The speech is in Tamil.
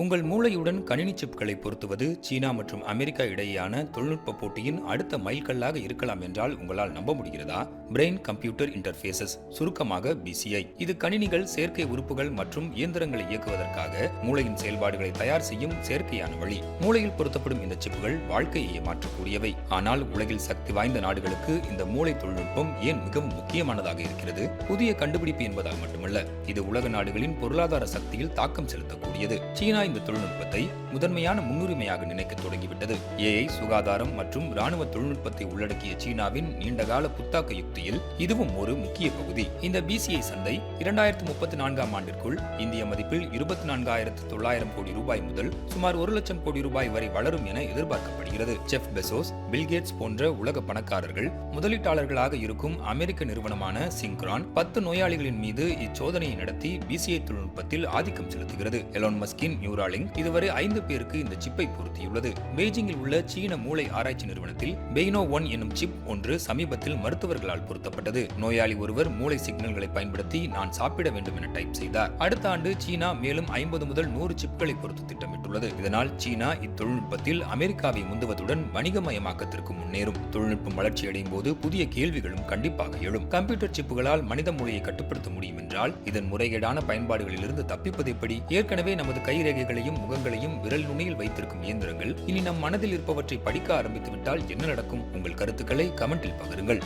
உங்கள் மூளையுடன் கணினி சிப்களை பொருத்துவது சீனா மற்றும் அமெரிக்கா இடையேயான தொழில்நுட்ப போட்டியின் அடுத்த மைல்கல்லாக இருக்கலாம் என்றால் உங்களால் நம்ப முடிகிறதா? பிரெயின் கம்ப்யூட்டர் இன்டர்ஃபேசஸ், சுருக்கமாக பிசிஐ. இது கணினிகள், செயற்கை உறுப்புகள் மற்றும் இயந்திரங்களை இயக்குவதற்காக மூளையின் செயல்பாடுகளை தயார் செய்யும் செயற்கையான வழி. மூளையில் பொருத்தப்படும் இந்த சிப்புகள் வாழ்க்கையை மாற்றக்கூடியவை. ஆனால் உலகில் சக்தி வாய்ந்த நாடுகளுக்கு இந்த மூளை தொழில்நுட்பம் ஏன் மிகவும் முக்கியமானதாக இருக்கிறது? புதிய கண்டுபிடிப்பு என்பதால் மட்டுமல்ல, இது உலக நாடுகளின் பொருளாதார சக்தியில் தாக்கம் செலுத்தக்கூடியது. சீனா இந்த தொழில்நுட்பத்தை முதன்மையான முன்னுரிமையாக நினைக்க தொடங்கிவிட்டது. ஏஐ, சுகாதாரம் மற்றும் ராணுவ தொழில்நுட்பத்தை உள்ளடக்கிய சீனாவின் நீண்டகால புத்தாக்க யுக்தியில் இதுவும் ஒரு முக்கிய பகுதி. இந்த பிசிஐ சந்தை 2034 ஆண்டிற்குள் இந்திய மதிப்பில் 24,900 கோடி ரூபாய் முதல் சுமார் 1 லட்சம் கோடி ரூபாய் வரை வளரும் என எதிர்பார்க்கப்படுகிறது. ஜெஃப் பெசோஸ், பில்கேட்ஸ் போன்ற உலக பணக்காரர்கள் முதலீட்டாளர்களாக இருக்கும் அமெரிக்க நிறுவனமான சிங்க்ரான் 10 நோயாளிகளின் மீது இச்சோதனையை நடத்தி பிசிஐ தொழில்நுட்பத்தில் ஆதிக்கம் செலுத்துகிறது. எலான் மஸ்கின் நியூராலிங்க் இதுவரை 5 பேருக்கு இந்த சிப்பை பொருத்தியுள்ளது. பெய்ஜிங்கில் உள்ள சீன மூளை ஆராய்ச்சி நிறுவனத்தில் பெய்னோ 1 என்னும் சிப் ஒன்று சமீபத்தில் மருத்துவர்களால் பொருத்தப்பட்டது. நோயாளி ஒருவர் மூளை சிக்னல்களை பயன்படுத்தி நான் சாப்பிட வேண்டும் என டைப் செய்தார். அடுத்த ஆண்டு சீனா மேலும் 50 முதல் 100 சிப்களை பொருத்த திட்டமிட்டுள்ளது. இதனால் சீனா இத்தொழில்நுட்பத்தில் அமெரிக்காவை முந்துவதுடன் வணிகமயமாக்கத்திற்கு முன்னேறும். தொழில்நுட்பம் வளர்ச்சியடையும் போது புதிய கேள்விகளும் கண்டிப்பாக எழும். கம்ப்யூட்டர் சிப்புகளால் மனித மூளையை கட்டுப்படுத்த முடியும் என்றால் இதன் முறைகேடான பயன்பாடுகளிலிருந்து தப்பிப்பது எப்படி? ஏற்கனவே நமது கைரேகைகளையும் முகங்களையும் விரல் நுனியில் வைத்திருக்கும் இயந்திரங்கள் இனி நம் மனதில் இருப்பவற்றை படிக்க ஆரம்பித்து விட்டால் என்ன நடக்கும்? உங்கள் கருத்துக்களை கமெண்டில் பகிருங்கள்.